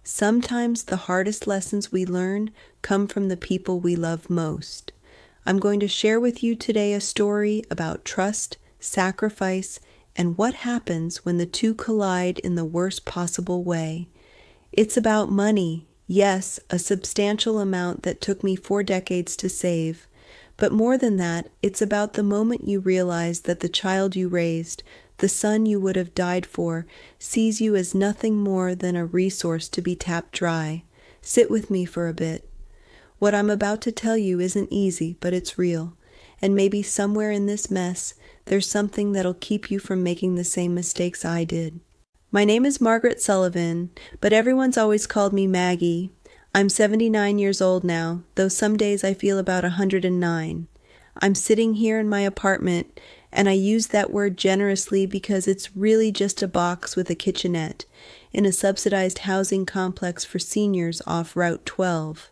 Sometimes the hardest lessons we learn come from the people we love most. I'm going to share with you today a story about trust, sacrifice, and what happens when the two collide in the worst possible way. It's about money, yes, a substantial amount that took me 4 decades to save. But more than that, it's about the moment you realize that the child you raised, the son you would have died for, sees you as nothing more than a resource to be tapped dry. Sit with me for a bit. What I'm about to tell you isn't easy, but it's real. And maybe somewhere in this mess, there's something that'll keep you from making the same mistakes I did. My name is Margaret Sullivan, but everyone's always called me Maggie. I'm 79 years old now, though some days I feel about 109. I'm sitting here in my apartment, and I use that word generously because it's really just a box with a kitchenette in a subsidized housing complex for seniors off Route 12.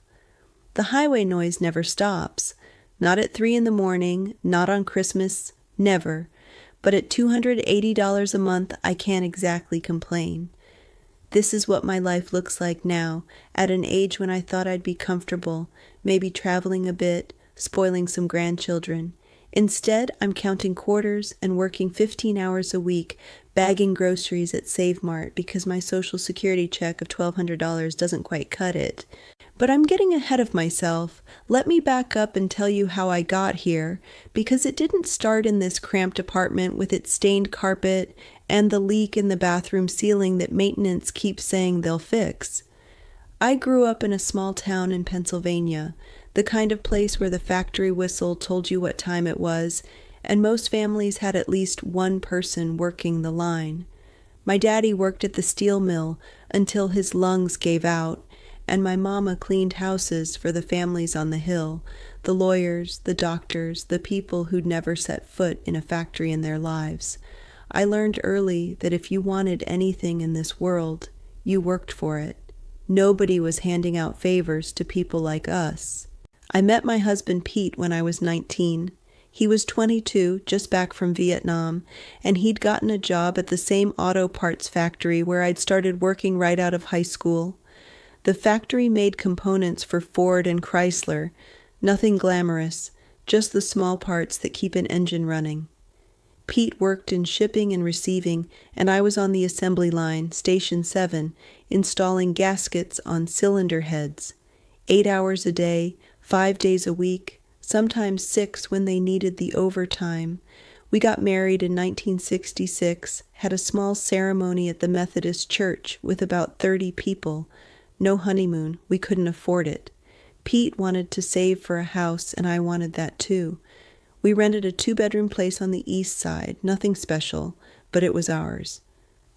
The highway noise never stops. Not at 3 in the morning, not on Christmas, never. But at $280 a month, I can't exactly complain. This is what my life looks like now, at an age when I thought I'd be comfortable, maybe traveling a bit, spoiling some grandchildren. Instead, I'm counting quarters and working 15 hours a week, bagging groceries at Save Mart because my Social Security check of $1,200 doesn't quite cut it. But I'm getting ahead of myself. Let me back up and tell you how I got here, because it didn't start in this cramped apartment with its stained carpet and the leak in the bathroom ceiling that maintenance keeps saying they'll fix. I grew up in a small town in Pennsylvania, the kind of place where the factory whistle told you what time it was, and most families had at least one person working the line. My daddy worked at the steel mill until his lungs gave out, and my mama cleaned houses for the families on the hill, the lawyers, the doctors, the people who'd never set foot in a factory in their lives. I learned early that if you wanted anything in this world, you worked for it. Nobody was handing out favors to people like us. I met my husband Pete when I was 19. He was 22, just back from Vietnam, and he'd gotten a job at the same auto parts factory where I'd started working right out of high school. The factory made components for Ford and Chrysler, nothing glamorous, just the small parts that keep an engine running. Pete worked in shipping and receiving, and I was on the assembly line, Station 7, installing gaskets on cylinder heads. 8 hours a day, 5 days a week, sometimes 6 when they needed the overtime. We got married in 1966, had a small ceremony at the Methodist Church with about 30 people. No honeymoon, we couldn't afford it. Pete wanted to save for a house, and I wanted that too. We rented a 2-bedroom place on the east side, nothing special, but it was ours.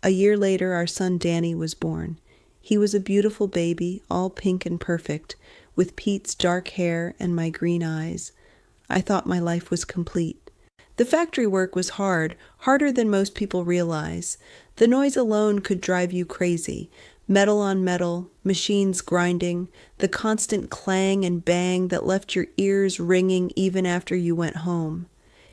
A year later, our son Danny was born. He was a beautiful baby, all pink and perfect, with Pete's dark hair and my green eyes. I thought my life was complete. The factory work was hard, harder than most people realize. The noise alone could drive you crazy. Metal on metal, machines grinding, the constant clang and bang that left your ears ringing even after you went home.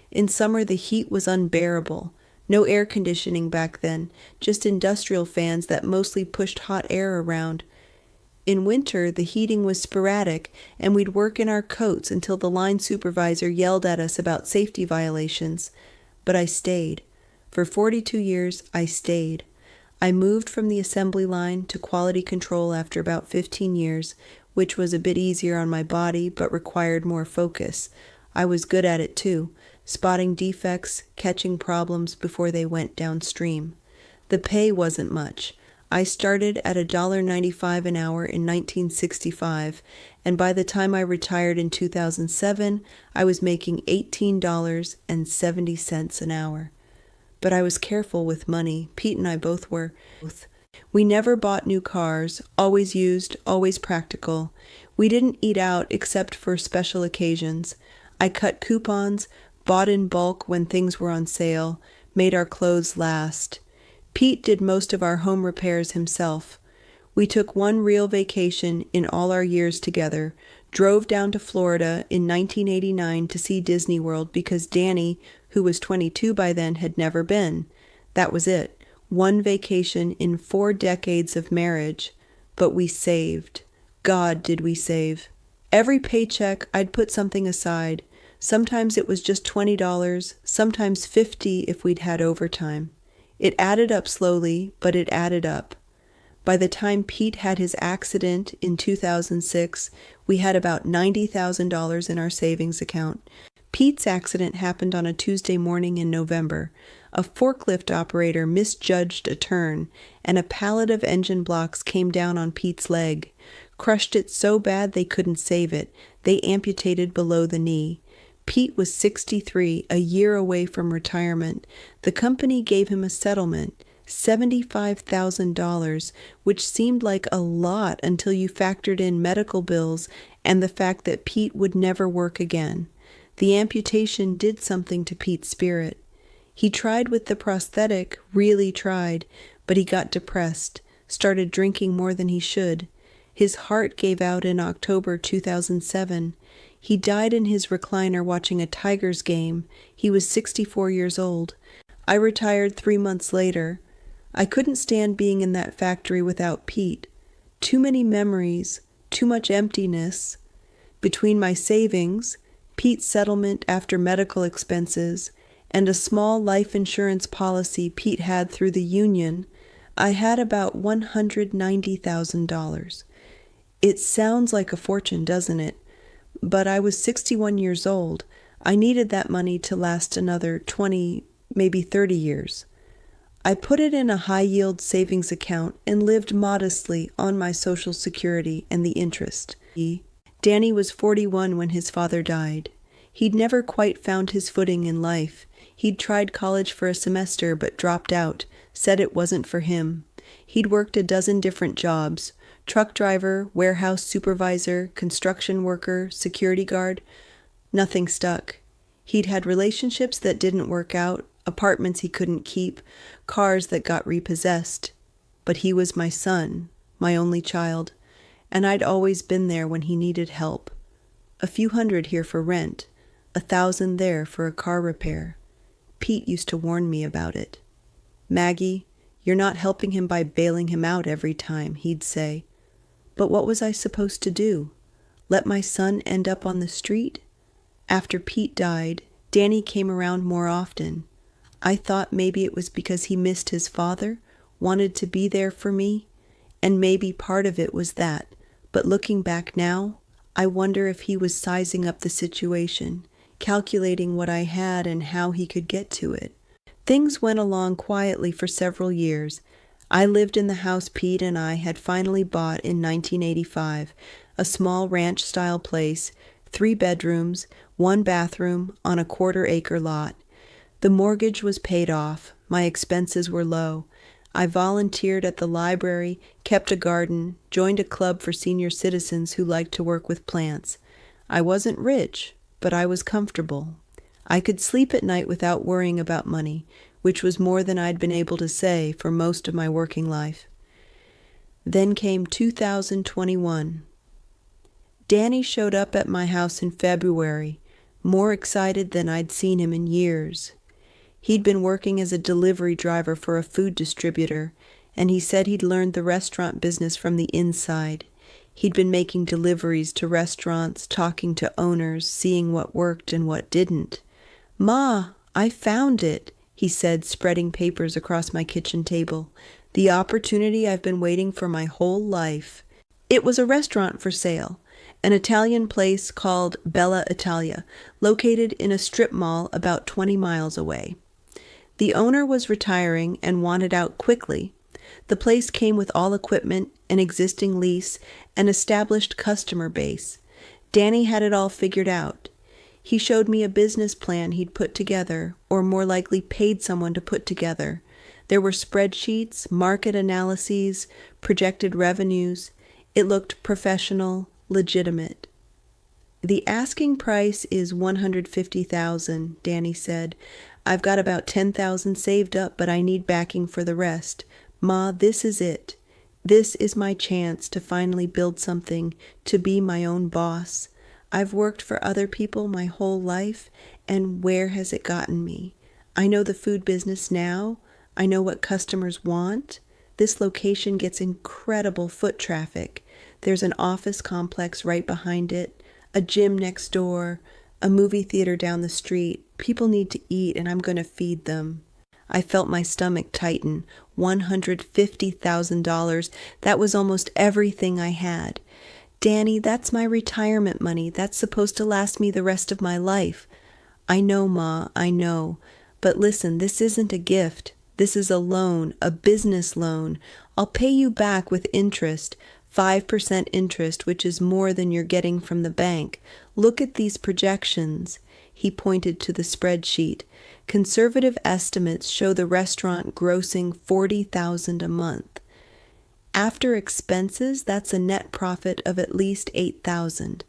In summer, the heat was unbearable. No air conditioning back then, just industrial fans that mostly pushed hot air around. In winter, the heating was sporadic, and we'd work in our coats until the line supervisor yelled at us about safety violations. But I stayed. For 42 years, I stayed. I moved from the assembly line to quality control after about 15 years, which was a bit easier on my body but required more focus. I was good at it too, spotting defects, catching problems before they went downstream. The pay wasn't much. I started at $1.95 an hour in 1965, and by the time I retired in 2007, I was making $18.70 an hour. But I was careful with money. Pete and I both were. We never bought new cars, always used, always practical. We didn't eat out except for special occasions. I cut coupons, bought in bulk when things were on sale, made our clothes last. Pete did most of our home repairs himself. We took one real vacation in all our years together, drove down to Florida in 1989 to see Disney World because Danny, who was 22 by then, had never been. That was it. One vacation in 4 decades of marriage. But we saved. God, did we save. Every paycheck, I'd put something aside. Sometimes it was just $20, sometimes $50 if we'd had overtime. It added up slowly, but it added up. By the time Pete had his accident in 2006, we had about $90,000 in our savings account. Pete's accident happened on a Tuesday morning in November. A forklift operator misjudged a turn, and a pallet of engine blocks came down on Pete's leg. Crushed it so bad they couldn't save it. They amputated below the knee. Pete was 63, a year away from retirement. The company gave him a settlement, $75,000, which seemed like a lot until you factored in medical bills and the fact that Pete would never work again. The amputation did something to Pete's spirit. He tried with the prosthetic, really tried, but he got depressed, started drinking more than he should. His heart gave out in October 2007. He died in his recliner watching a Tigers game. He was 64 years old. I retired 3 months later. I couldn't stand being in that factory without Pete. Too many memories, too much emptiness. Between my savings, Pete's settlement after medical expenses, and a small life insurance policy Pete had through the union, I had about $190,000. It sounds like a fortune, doesn't it? But I was 61 years old. I needed that money to last another 20, maybe 30 years. I put it in a high-yield savings account and lived modestly on my Social Security and the interest. Danny was 41 when his father died. He'd never quite found his footing in life. He'd tried college for a semester but dropped out, said it wasn't for him. He'd worked a dozen different jobs: truck driver, warehouse supervisor, construction worker, security guard. Nothing stuck. He'd had relationships that didn't work out, apartments he couldn't keep, cars that got repossessed. But he was my son, my only child, and I'd always been there when he needed help. A few hundred here for rent, 1,000 there for a car repair. Pete used to warn me about it. "Maggie, you're not helping him by bailing him out every time," he'd say. But what was I supposed to do? Let my son end up on the street? After Pete died, Danny came around more often. I thought maybe it was because he missed his father, wanted to be there for me, and maybe part of it was that. But looking back now, I wonder if he was sizing up the situation, calculating what I had and how he could get to it. Things went along quietly for several years. I lived in the house Pete and I had finally bought in 1985, a small ranch-style place, 3 bedrooms, 1 bathroom on a 1/4-acre lot. The mortgage was paid off. My expenses were low. I volunteered at the library, kept a garden, joined a club for senior citizens who liked to work with plants. I wasn't rich, but I was comfortable. I could sleep at night without worrying about money, which was more than I'd been able to say for most of my working life. Then came 2021. Danny showed up at my house in February, more excited than I'd seen him in years. He'd been working as a delivery driver for a food distributor, and he said he'd learned the restaurant business from the inside. He'd been making deliveries to restaurants, talking to owners, seeing what worked and what didn't. "Ma, I found it," he said, spreading papers across my kitchen table. "The opportunity I've been waiting for my whole life." It was a restaurant for sale, an Italian place called Bella Italia, located in a strip mall about 20 miles away. The owner was retiring and wanted out quickly. The place came with all equipment, an existing lease, an established customer base. Danny had it all figured out. He showed me a business plan he'd put together, or more likely paid someone to put together. There were spreadsheets, market analyses, projected revenues. It looked professional, legitimate. "The asking price is $150,000, Danny said. "I've got about $10,000 saved up, but I need backing for the rest. Ma, this is it. This is my chance to finally build something, to be my own boss. I've worked for other people my whole life, and where has it gotten me? I know the food business now. I know what customers want, This location gets incredible foot traffic. There's an office complex right behind it, a gym next door, a movie theater down the street. People need to eat, and I'm going to feed them. I felt my stomach tighten. $150,000. That was almost everything I had. Danny, that's my retirement money. That's supposed to last me the rest of my life. I know, Ma, I know. But listen, this isn't a gift. This is a loan, a business loan. I'll pay you back with interest, 5% interest, which is more than you're getting from the bank. Look at these projections. He pointed to the spreadsheet. Conservative estimates show the restaurant grossing $40,000 a month. After expenses, that's a net profit of at least $8,000.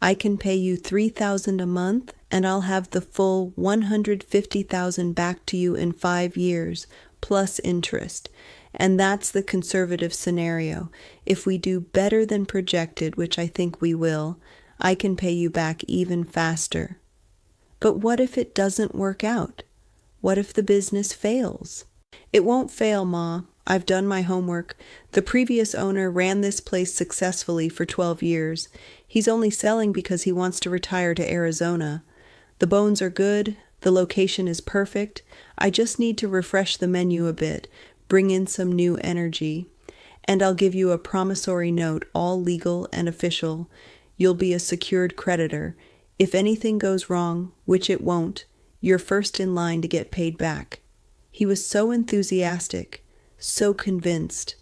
I can pay you $3,000 a month, and I'll have the full $150,000 back to you in 5 years, plus interest. And that's the conservative scenario. If we do better than projected, which I think we will, I can pay you back even faster. But what if it doesn't work out? What if the business fails? It won't fail, Ma. I've done my homework. The previous owner ran this place successfully for 12 years. He's only selling because he wants to retire to Arizona. The bones are good. The location is perfect. I just need to refresh the menu a bit, bring in some new energy. And I'll give you a promissory note, all legal and official. You'll be a secured creditor. If anything goes wrong, which it won't, you're first in line to get paid back. He was so enthusiastic, so convinced,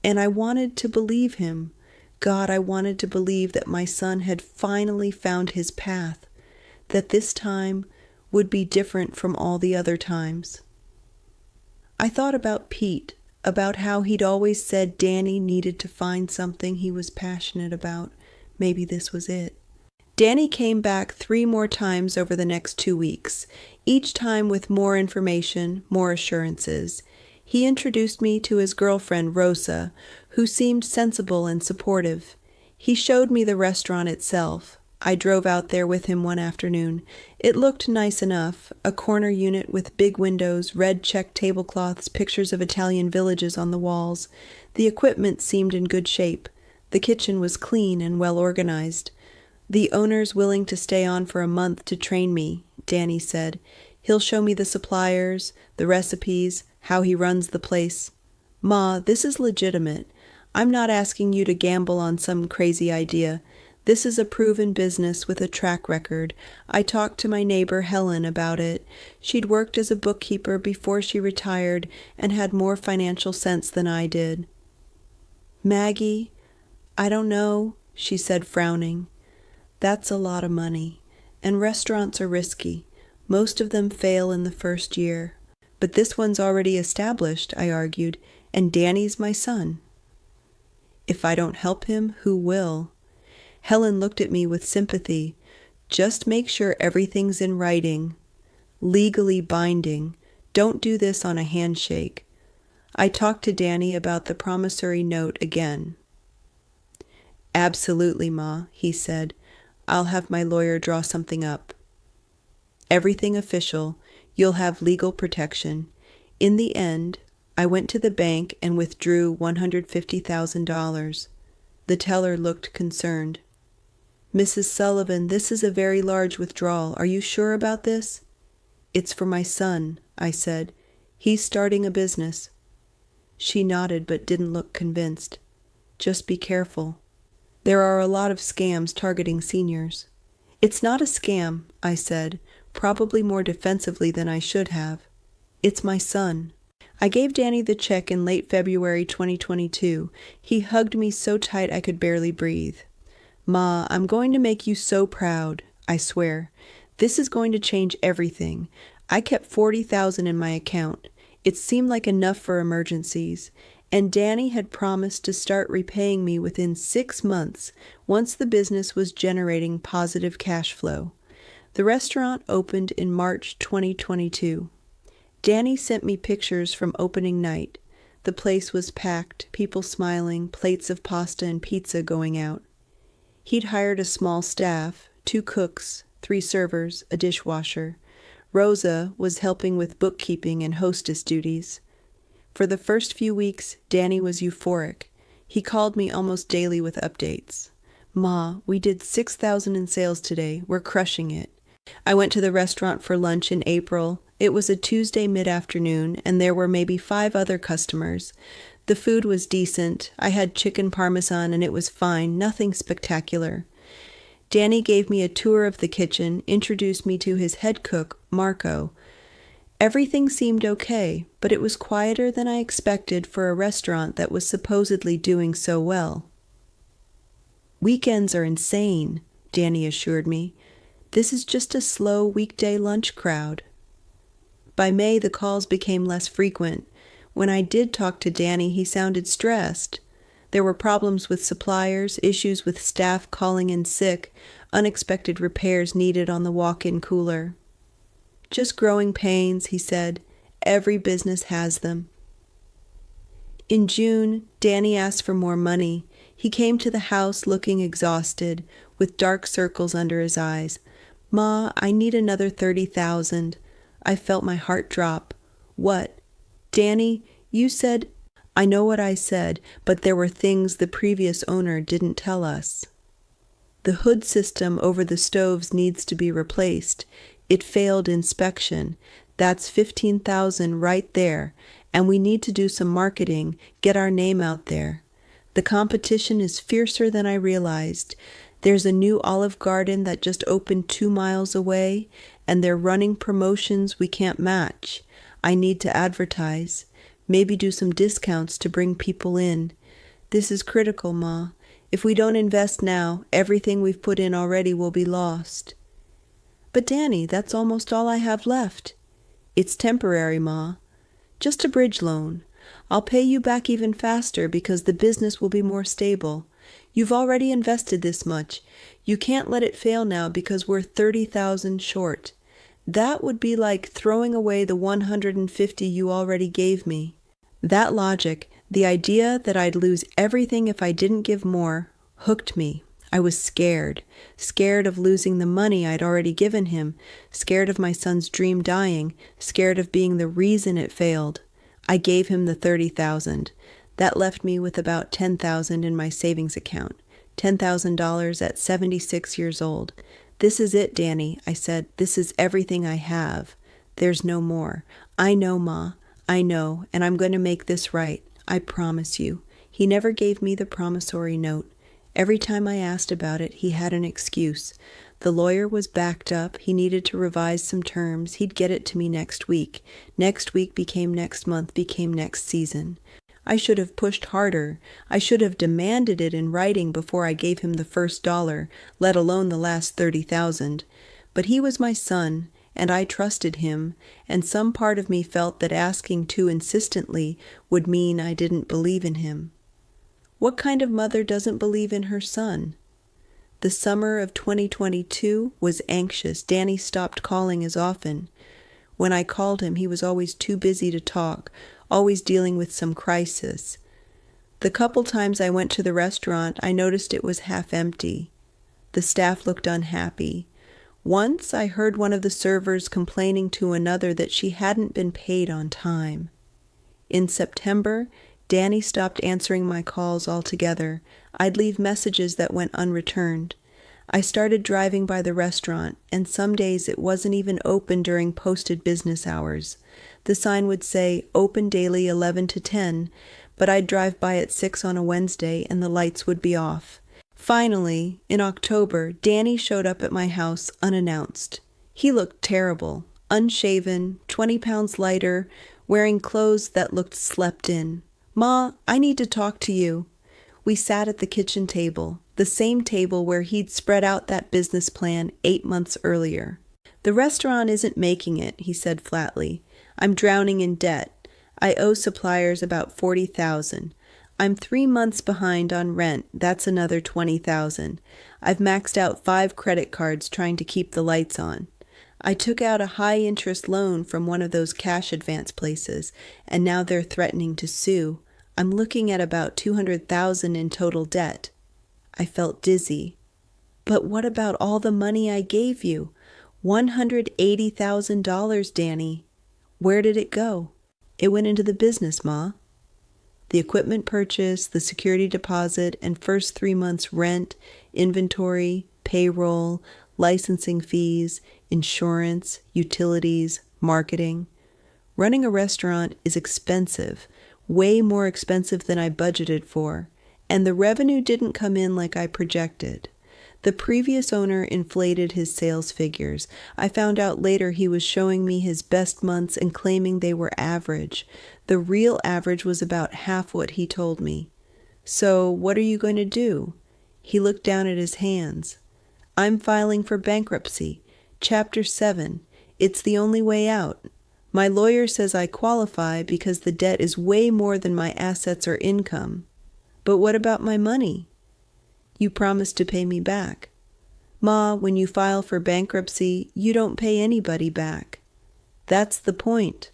and I wanted to believe him. God, I wanted to believe that my son had finally found his path, that this time would be different from all the other times. I thought about Pete, about how he'd always said Danny needed to find something he was passionate about. Maybe this was it. Danny came back 3 more times over the next 2 weeks, each time with more information, more assurances. He introduced me to his girlfriend, Rosa, who seemed sensible and supportive. He showed me the restaurant itself. I drove out there with him one afternoon. It looked nice enough, a corner unit with big windows, red check tablecloths, pictures of Italian villages on the walls. The equipment seemed in good shape. The kitchen was clean and well organized. The owner's willing to stay on for a month to train me, Danny said. He'll show me the suppliers, the recipes, how he runs the place. Ma, this is legitimate. I'm not asking you to gamble on some crazy idea. This is a proven business with a track record. I talked to my neighbor Helen about it. She'd worked as a bookkeeper before she retired and had more financial sense than I did. Maggie, I don't know, she said, frowning. That's a lot of money, and restaurants are risky. Most of them fail in the first year. But this one's already established, I argued, and Danny's my son. If I don't help him, who will? Helen looked at me with sympathy. Just make sure everything's in writing, legally binding. Don't do this on a handshake. I talked to Danny about the promissory note again. Absolutely, Ma, he said. I'll have my lawyer draw something up. Everything official. You'll have legal protection. In the end, I went to the bank and withdrew $150,000. The teller looked concerned. Mrs. Sullivan, this is a very large withdrawal. Are you sure about this? It's for my son, I said. He's starting a business. She nodded but didn't look convinced. Just be careful. There are a lot of scams targeting seniors. It's not a scam, I said, probably more defensively than I should have. It's my son. I gave Danny the check in late February 2022. He hugged me so tight I could barely breathe. Ma, I'm going to make you so proud, I swear. This is going to change everything. I kept $40,000 in my account. It seemed like enough for emergencies. And Danny had promised to start repaying me within 6 months once the business was generating positive cash flow. The restaurant opened in March 2022. Danny sent me pictures from opening night. The place was packed, people smiling, plates of pasta and pizza going out. He'd hired a small staff, 2 cooks, 3 servers, a dishwasher. Rosa was helping with bookkeeping and hostess duties. For the first few weeks, Danny was euphoric. He called me almost daily with updates. "Ma, we did 6,000 in sales today. We're crushing it." I went to the restaurant for lunch in April. It was a Tuesday mid-afternoon, and there were maybe 5 other customers. The food was decent. I had chicken parmesan, and it was fine, nothing spectacular. Danny gave me a tour of the kitchen, introduced me to his head cook, Marco. Everything seemed okay, but it was quieter than I expected for a restaurant that was supposedly doing so well. "Weekends are insane," Danny assured me. "This is just a slow weekday lunch crowd." By May, the calls became less frequent. When I did talk to Danny, he sounded stressed. There were problems with suppliers, issues with staff calling in sick, unexpected repairs needed on the walk-in cooler. "Just growing pains," he said. "Every business has them." In June, Danny asked for more money. He came to the house looking exhausted, with dark circles under his eyes. "Ma, I need another 30,000. I felt my heart drop. "What? Danny, you said—" "I know what I said, but there were things the previous owner didn't tell us. The hood system over the stoves needs to be replaced. It failed inspection. That's 15,000 right there, and we need to do some marketing, get our name out there. The competition is fiercer than I realized. There's a new Olive Garden that just opened 2 miles away, and they're running promotions we can't match. I need to advertise, maybe do some discounts to bring people in. This is critical, Ma. If we don't invest now, everything we've put in already will be lost." "But Danny, that's almost all I have left." "It's temporary, Ma. Just a bridge loan. I'll pay you back even faster because the business will be more stable. You've already invested this much. You can't let it fail now because we're 30,000 short. That would be like throwing away the 150 you already gave me." That logic, the idea that I'd lose everything if I didn't give more, hooked me. I was scared of losing the money I'd already given him, scared of my son's dream dying, scared of being the reason it failed. I gave him the 30,000. That left me with about 10,000 in my savings account, $10,000 at 76 years old. "This is it, Danny," I said. "This is everything I have. There's no more. I know, Ma. I know, and I'm going to make this right. I promise you." He never gave me the promissory note. Every time I asked about it, he had an excuse. The lawyer was backed up. He needed to revise some terms. He'd get it to me next week. Next week became next month, became next season. I should have pushed harder. I should have demanded it in writing before I gave him the first dollar, let alone the last 30,000. But he was my son, and I trusted him, and some part of me felt that asking too insistently would mean I didn't believe in him. What kind of mother doesn't believe in her son? The summer of 2022 was anxious. Danny stopped calling as often. When I called him, he was always too busy to talk, always dealing with some crisis. The couple times I went to the restaurant, I noticed it was half empty. The staff looked unhappy. Once I heard one of the servers complaining to another that she hadn't been paid on time. In September, Danny stopped answering my calls altogether. I'd leave messages that went unreturned. I started driving by the restaurant, and some days it wasn't even open during posted business hours. The sign would say, "Open daily 11 to 10, but I'd drive by at 6 on a Wednesday and the lights would be off. Finally, in October, Danny showed up at my house unannounced. He looked terrible, unshaven, 20 pounds lighter, wearing clothes that looked slept in. "Ma, I need to talk to you." We sat at the kitchen table, the same table where he'd spread out that business plan 8 months earlier. "The restaurant isn't making it," he said flatly. "I'm drowning in debt. I owe suppliers about 40,000. I'm 3 months behind on rent. That's another 20,000. I've maxed out 5 credit cards trying to keep the lights on. I took out a high-interest loan from one of those cash advance places, and now they're threatening to sue. I'm looking at about 200,000 in total debt." I felt dizzy. "But what about all the money I gave you? $180,000, Danny. Where did it go?" It went into the business, Ma. The equipment purchase, the security deposit, and first 3 months' rent, inventory, payroll, licensing fees, insurance, utilities, marketing. Running a restaurant is expensive, way more expensive than I budgeted for, and the revenue didn't come in like I projected. The previous owner inflated his sales figures. I found out later he was showing me his best months and claiming they were average. The real average was about half what he told me. So, what are you going to do? He looked down at his hands. I'm filing for bankruptcy. Chapter 7. It's the only way out. My lawyer says I qualify because the debt is way more than my assets or income. But what about my money? You promised to pay me back. Ma, when you file for bankruptcy, you don't pay anybody back. That's the point.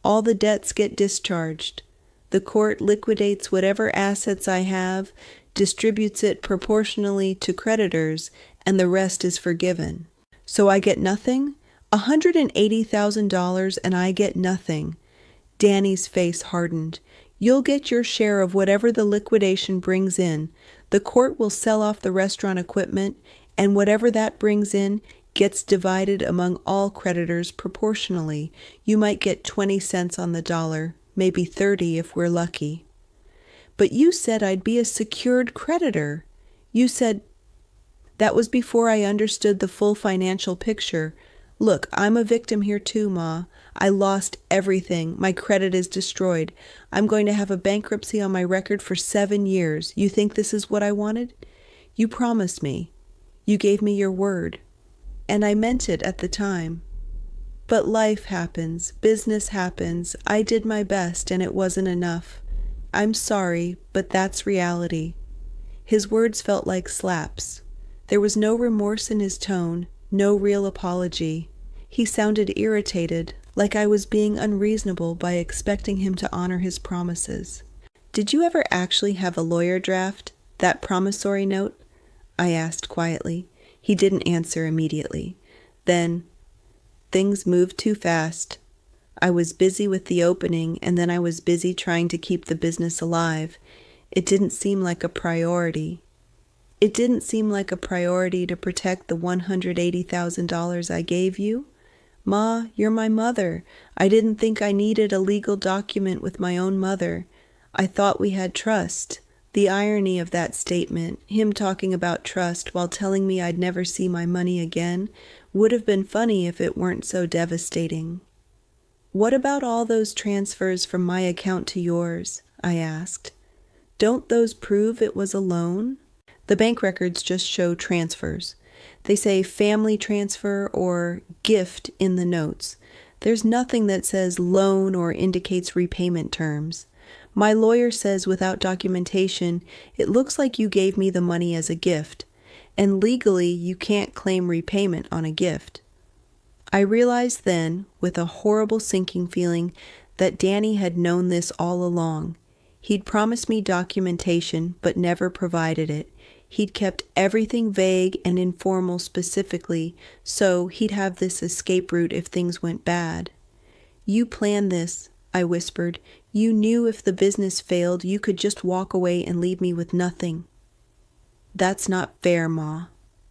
All the debts get discharged. The court liquidates whatever assets I have, distributes it proportionally to creditors, and the rest is forgiven. So I get nothing? $180,000 and I get nothing. Danny's face hardened. You'll get your share of whatever the liquidation brings in. The court will sell off the restaurant equipment, and whatever that brings in gets divided among all creditors proportionally. You might get 20 cents on the dollar, maybe 30 if we're lucky. But you said I'd be a secured creditor. You said... That was before I understood the full financial picture. Look, I'm a victim here too, Ma. I lost everything. My credit is destroyed. I'm going to have a bankruptcy on my record for 7 years. You think this is what I wanted? You promised me. You gave me your word. And I meant it at the time. But life happens. Business happens. I did my best and it wasn't enough. I'm sorry, but that's reality. His words felt like slaps. There was no remorse in his tone, no real apology. He sounded irritated, like I was being unreasonable by expecting him to honor his promises. Did you ever actually have a lawyer draft, that promissory note? I asked quietly. He didn't answer immediately. Then, things moved too fast. I was busy with the opening, and then I was busy trying to keep the business alive. It didn't seem like a priority. It didn't seem like a priority to protect the $180,000 I gave you. Ma, you're my mother. I didn't think I needed a legal document with my own mother. I thought we had trust. The irony of that statement, him talking about trust while telling me I'd never see my money again, would have been funny if it weren't so devastating. What about all those transfers from my account to yours? I asked. Don't those prove it was a loan? The bank records just show transfers. They say family transfer or gift in the notes. There's nothing that says loan or indicates repayment terms. My lawyer says without documentation, it looks like you gave me the money as a gift, and legally you can't claim repayment on a gift. I realized then, with a horrible sinking feeling, that Danny had known this all along. He'd promised me documentation, but never provided it. He'd kept everything vague and informal specifically, so he'd have this escape route if things went bad. You planned this, I whispered. You knew if the business failed, you could just walk away and leave me with nothing. That's not fair, Ma.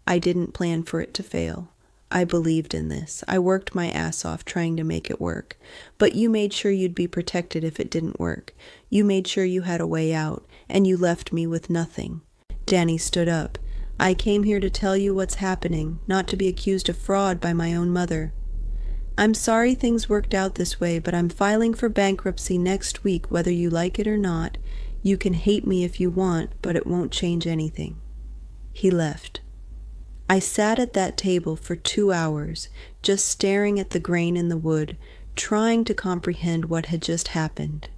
I didn't plan for it to fail. I believed in this. I worked my ass off trying to make it work. But you made sure you'd be protected if it didn't work. You made sure you had a way out, and you left me with nothing. Danny stood up. I came here to tell you what's happening, not to be accused of fraud by my own mother. I'm sorry things worked out this way, but I'm filing for bankruptcy next week, whether you like it or not. You can hate me if you want, but it won't change anything. He left. I sat at that table for 2 hours, just staring at the grain in the wood, trying to comprehend what had just happened.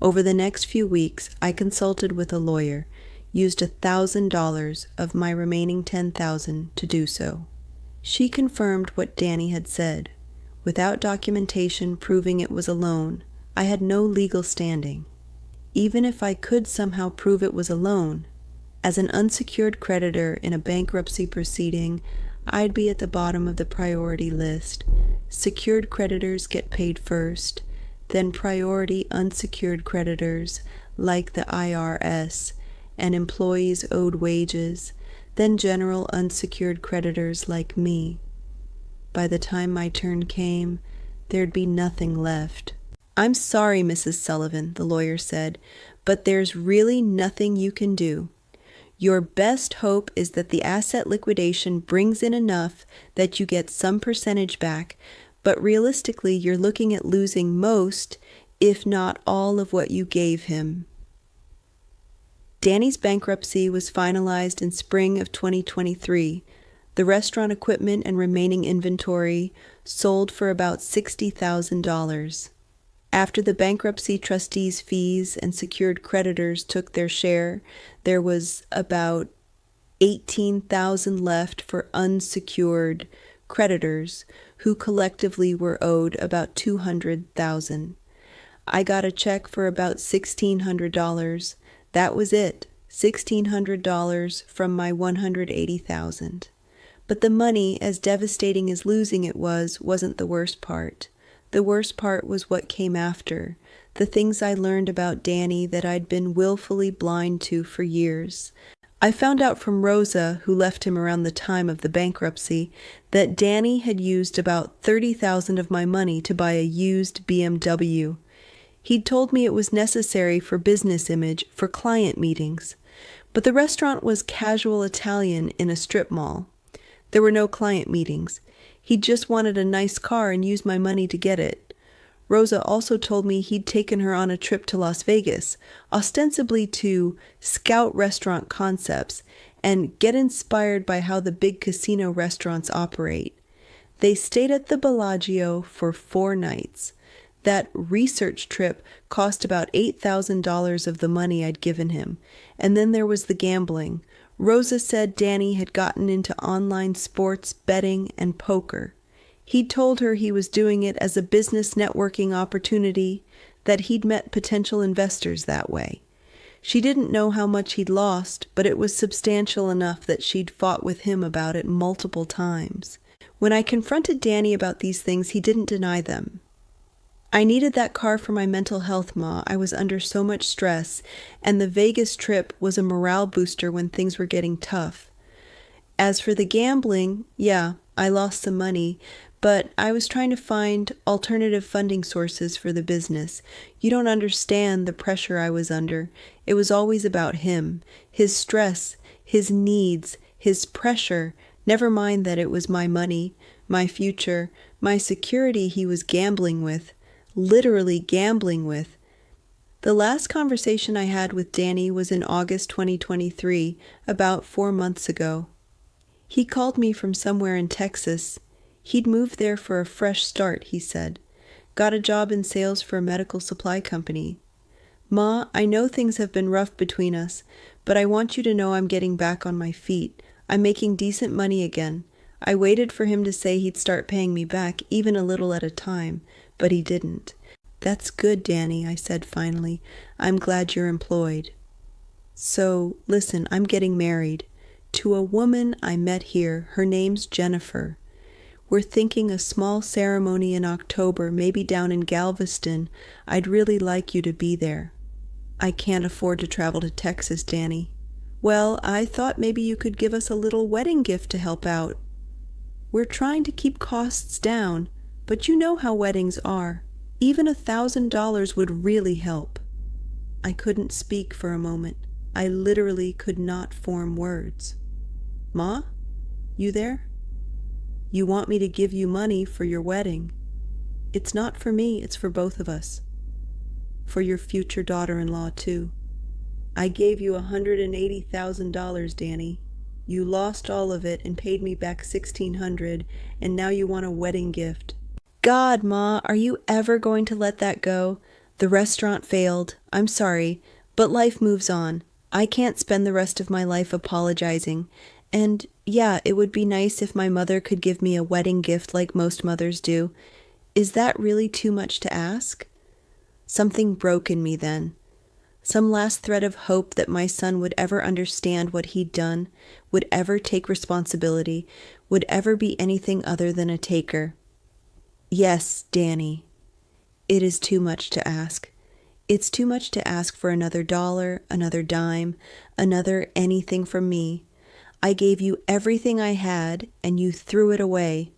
Over the next few weeks, I consulted with a lawyer, used $1,000 of my remaining $10,000 to do so. She confirmed what Danny had said. Without documentation proving it was a loan, I had no legal standing. Even if I could somehow prove it was a loan, as an unsecured creditor in a bankruptcy proceeding, I'd be at the bottom of the priority list. Secured creditors get paid first. then priority unsecured creditors like the IRS and employees owed wages, then general unsecured creditors like me. By the time my turn came, there'd be nothing left. "I'm sorry, Mrs. Sullivan," the lawyer said, "but there's really nothing you can do. Your best hope is that the asset liquidation brings in enough that you get some percentage back, but realistically you're looking at losing most, if not all, of what you gave him." Danny's bankruptcy was finalized in spring of 2023. The restaurant equipment and remaining inventory sold for about $60,000. After the bankruptcy trustees' fees and secured creditors took their share, there was about $18,000 left for unsecured creditors, who collectively were owed about $200,000. I got a check for about $1,600. That was it, $1,600 from my $180,000. But the money, as devastating as losing it was, wasn't the worst part. The worst part was what came after, the things I learned about Danny that I'd been willfully blind to for years. I found out from Rosa, who left him around the time of the bankruptcy, that Danny had used about $30,000 of my money to buy a used BMW. He'd told me it was necessary for business image, for client meetings. But the restaurant was casual Italian in a strip mall. There were no client meetings. He just wanted a nice car and used my money to get it. Rosa also told me he'd taken her on a trip to Las Vegas, ostensibly to scout restaurant concepts and get inspired by how the big casino restaurants operate. They stayed at the Bellagio for 4 nights. That research trip cost about $8,000 of the money I'd given him. And then there was the gambling. Rosa said Danny had gotten into online sports, betting, and poker. He'd told her he was doing it as a business networking opportunity, that he'd met potential investors that way. She didn't know how much he'd lost, but it was substantial enough that she'd fought with him about it multiple times. When I confronted Danny about these things, he didn't deny them. "I needed that car for my mental health, Ma. I was under so much stress, and the Vegas trip was a morale booster when things were getting tough. As for the gambling, yeah, I lost some money, but I was trying to find alternative funding sources for the business. You don't understand the pressure I was under. It was always about him, his stress, his needs, his pressure. Never mind that it was my money, my future, my security he was gambling with. Literally gambling with." The last conversation I had with Danny was in August 2023, about 4 months ago. He called me from somewhere in Texas. He'd moved there for a fresh start, he said. Got a job in sales for a medical supply company. "Ma, I know things have been rough between us, but I want you to know I'm getting back on my feet. I'm making decent money again. I waited for him to say he'd start paying me back, even a little at a time, but he didn't." "That's good, Danny," I said finally. "I'm glad you're employed." "So, listen, I'm getting married. To a woman I met here. Her name's Jennifer. We're thinking a small ceremony in October, maybe down in Galveston. I'd really like you to be there." "I can't afford to travel to Texas, Danny." "Well, I thought maybe you could give us a little wedding gift to help out. We're trying to keep costs down, but you know how weddings are. Even $1,000 would really help." I couldn't speak for a moment. I literally could not form words. "Ma? You there? You want me to give you money for your wedding. It's not for me, it's for both of us. For your future daughter-in-law, too. I gave you $180,000, Danny. You lost all of it and paid me back $1,600, and now you want a wedding gift. God, Ma, are you ever going to let that go? The restaurant failed. I'm sorry, but life moves on. I can't spend the rest of my life apologizing. And yeah, it would be nice if my mother could give me a wedding gift like most mothers do. Is that really too much to ask?" Something broke in me then. Some last thread of hope that my son would ever understand what he'd done, would ever take responsibility, would ever be anything other than a taker. "Yes, Danny. It is too much to ask. It's too much to ask for another dollar, another dime, another anything from me. I gave you everything I had, and you threw it away.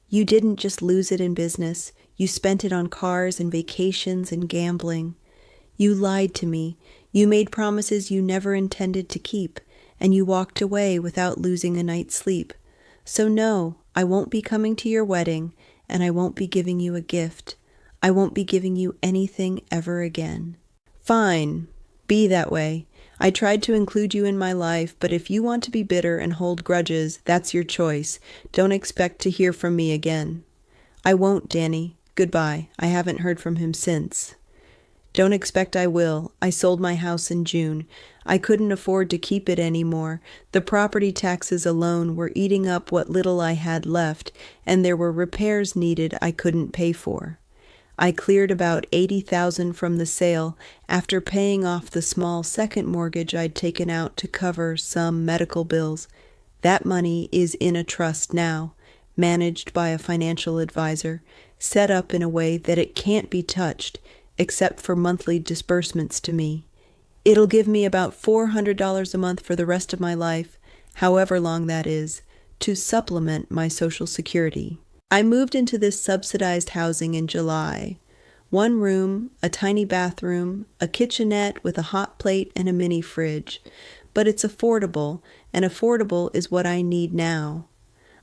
You didn't just lose it in business. You spent it on cars and vacations and gambling. You lied to me. You made promises you never intended to keep, and you walked away without losing a night's sleep. So no, I won't be coming to your wedding, and I won't be giving you a gift. I won't be giving you anything ever again. Fine, be that way. I tried to include you in my life, but if you want to be bitter and hold grudges, that's your choice. Don't expect to hear from me again. I won't, Danny. Goodbye. I haven't heard from him since. Don't expect I will. I sold my house in June. I couldn't afford to keep it anymore. The property taxes alone were eating up what little I had left, and there were repairs needed I couldn't pay for. I cleared about $80,000 from the sale after paying off the small second mortgage I'd taken out to cover some medical bills. That money is in a trust now, managed by a financial advisor, set up in a way that it can't be touched except for monthly disbursements to me. It'll give me about $400 a month for the rest of my life, however long that is, to supplement my Social Security. I moved into this subsidized housing in July. 1 room, a tiny bathroom, a kitchenette with a hot plate and a mini fridge. But it's affordable, and affordable is what I need now.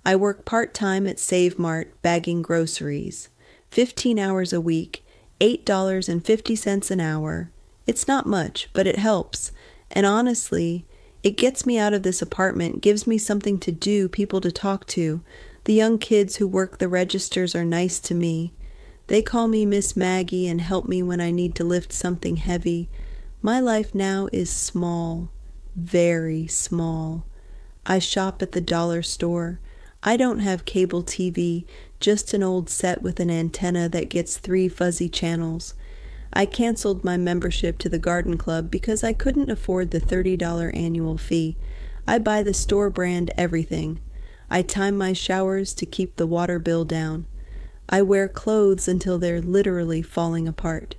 I work part-time at Save Mart bagging groceries. 15 hours a week, $8.50 an hour. It's not much, but it helps. And honestly, it gets me out of this apartment, gives me something to do, people to talk to. The young kids who work the registers are nice to me. They call me Miss Maggie and help me when I need to lift something heavy. My life now is small, very small. I shop at the dollar store. I don't have cable TV, just an old set with an antenna that gets 3 fuzzy channels. I canceled my membership to the garden club because I couldn't afford the $30 annual fee. I buy the store brand everything. I time my showers to keep the water bill down. I wear clothes until they're literally falling apart.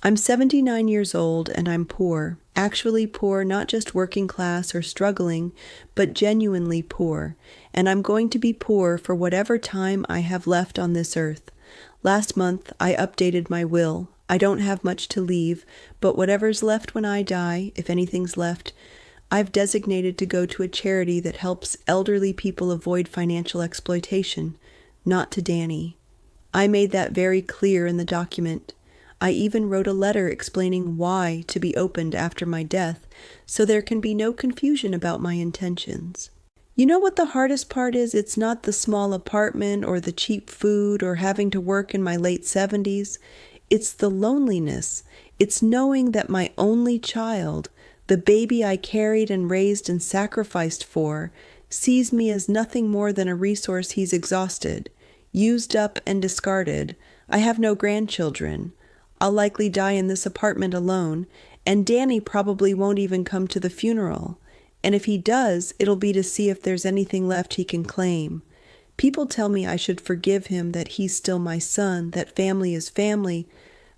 I'm 79 years old and I'm poor. Actually poor, not just working class or struggling, but genuinely poor. And I'm going to be poor for whatever time I have left on this earth. Last month, I updated my will. I don't have much to leave, but whatever's left when I die, if anything's left, I've designated to go to a charity that helps elderly people avoid financial exploitation, not to Danny. I made that very clear in the document. I even wrote a letter explaining why to be opened after my death, so there can be no confusion about my intentions. You know what the hardest part is? It's not the small apartment or the cheap food or having to work in my late 70s. It's the loneliness. It's knowing that my only child, the baby I carried and raised and sacrificed for, sees me as nothing more than a resource he's exhausted, used up and discarded. I have no grandchildren. I'll likely die in this apartment alone, and Danny probably won't even come to the funeral. And if he does, it'll be to see if there's anything left he can claim. People tell me I should forgive him, that he's still my son, that family is family.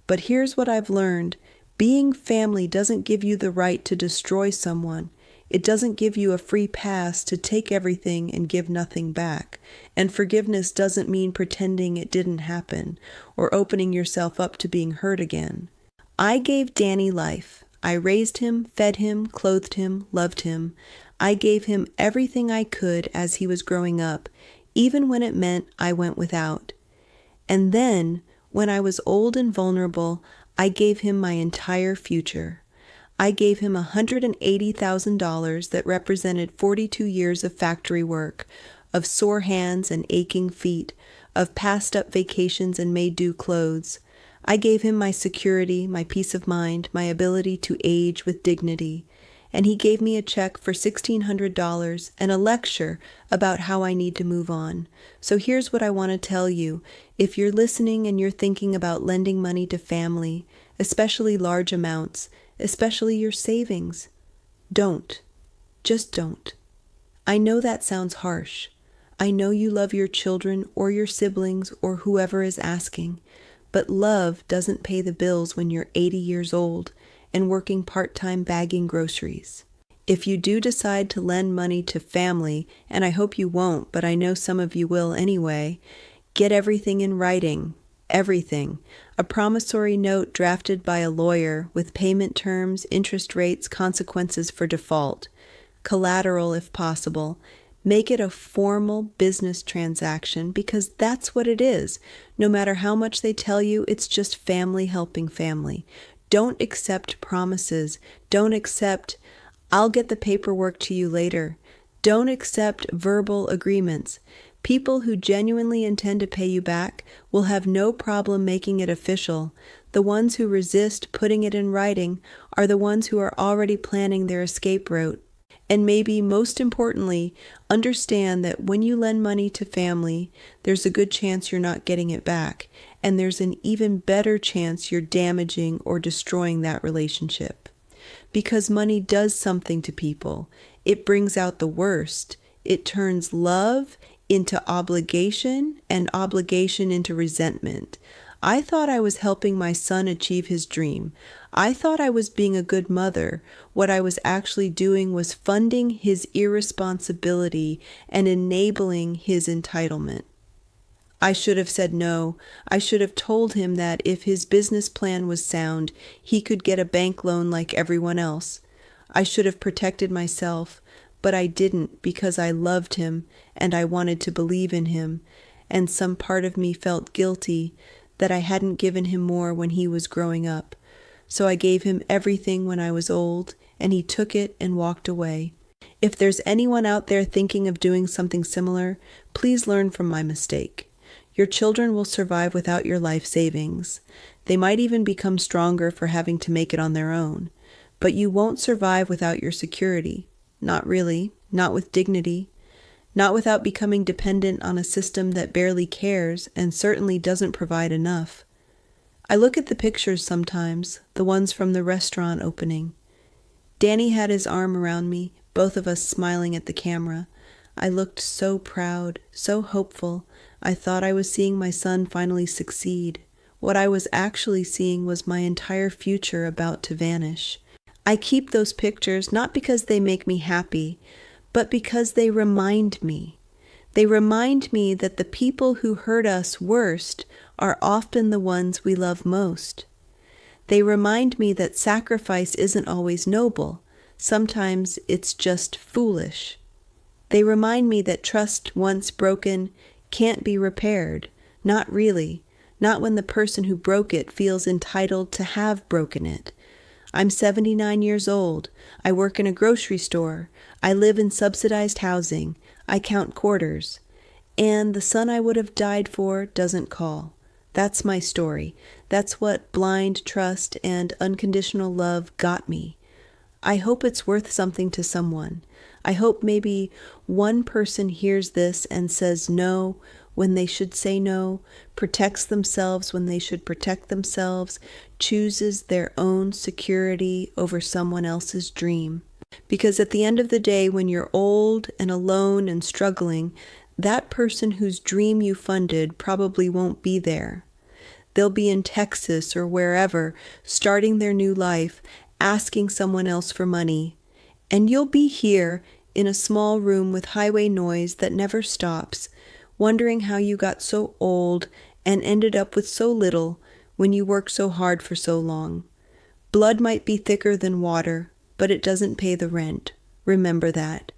But here's what I've learned. Being family doesn't give you the right to destroy someone. It doesn't give you a free pass to take everything and give nothing back. And forgiveness doesn't mean pretending it didn't happen or opening yourself up to being hurt again. I gave Danny life. I raised him, fed him, clothed him, loved him. I gave him everything I could as he was growing up, even when it meant I went without. And then, when I was old and vulnerable, I gave him my entire future. I gave him $180,000 that represented 42 years of factory work, of sore hands and aching feet, of passed-up vacations and made-do clothes. I gave him my security, my peace of mind, my ability to age with dignity. And he gave me a check for $1,600 and a lecture about how I need to move on. So here's what I want to tell you. If you're listening and you're thinking about lending money to family, especially large amounts, especially your savings, don't. Just don't. I know that sounds harsh. I know you love your children or your siblings or whoever is asking, but love doesn't pay the bills when you're 80 years old and working part-time bagging groceries. If you do decide to lend money to family, and I hope you won't, but I know some of you will anyway, get everything in writing. Everything. A promissory note drafted by a lawyer with payment terms, interest rates, consequences for default. Collateral if possible. Make it a formal business transaction because that's what it is. No matter how much they tell you, it's just family helping family. Don't accept promises. Don't accept, I'll get the paperwork to you later. Don't accept verbal agreements. People who genuinely intend to pay you back will have no problem making it official. The ones who resist putting it in writing are the ones who are already planning their escape route. And maybe most importantly, understand that when you lend money to family, there's a good chance you're not getting it back, and there's an even better chance you're damaging or destroying that relationship. Because money does something to people. It brings out the worst. It turns love into obligation and obligation into resentment. I thought I was helping my son achieve his dream. I thought I was being a good mother. What I was actually doing was funding his irresponsibility and enabling his entitlement. I should have said no. I should have told him that if his business plan was sound, he could get a bank loan like everyone else. I should have protected myself, but I didn't because I loved him and I wanted to believe in him, and some part of me felt guilty that I hadn't given him more when he was growing up. So I gave him everything when I was old, and he took it and walked away. If there's anyone out there thinking of doing something similar, please learn from my mistake. Your children will survive without your life savings. They might even become stronger for having to make it on their own. But you won't survive without your security. Not really. Not with dignity. Not without becoming dependent on a system that barely cares and certainly doesn't provide enough. I look at the pictures sometimes, the ones from the restaurant opening. Danny had his arm around me, both of us smiling at the camera. I looked so proud, so hopeful. I thought I was seeing my son finally succeed. What I was actually seeing was my entire future about to vanish. I keep those pictures not because they make me happy, but because they remind me. They remind me that the people who hurt us worst are often the ones we love most. They remind me that sacrifice isn't always noble. Sometimes it's just foolish. They remind me that trust once broken can't be repaired. Not really. Not when the person who broke it feels entitled to have broken it. I'm 79 years old. I work in a grocery store. I live in subsidized housing. I count quarters. And the son I would have died for doesn't call. That's my story. That's what blind trust and unconditional love got me. I hope it's worth something to someone. I hope maybe one person hears this and says no when they should say no, protects themselves when they should protect themselves, chooses their own security over someone else's dream. Because at the end of the day, when you're old and alone and struggling, that person whose dream you funded probably won't be there. They'll be in Texas or wherever, starting their new life, asking someone else for money. And you'll be here in a small room with highway noise that never stops, wondering how you got so old and ended up with so little when you worked so hard for so long. Blood might be thicker than water, but it doesn't pay the rent. Remember that.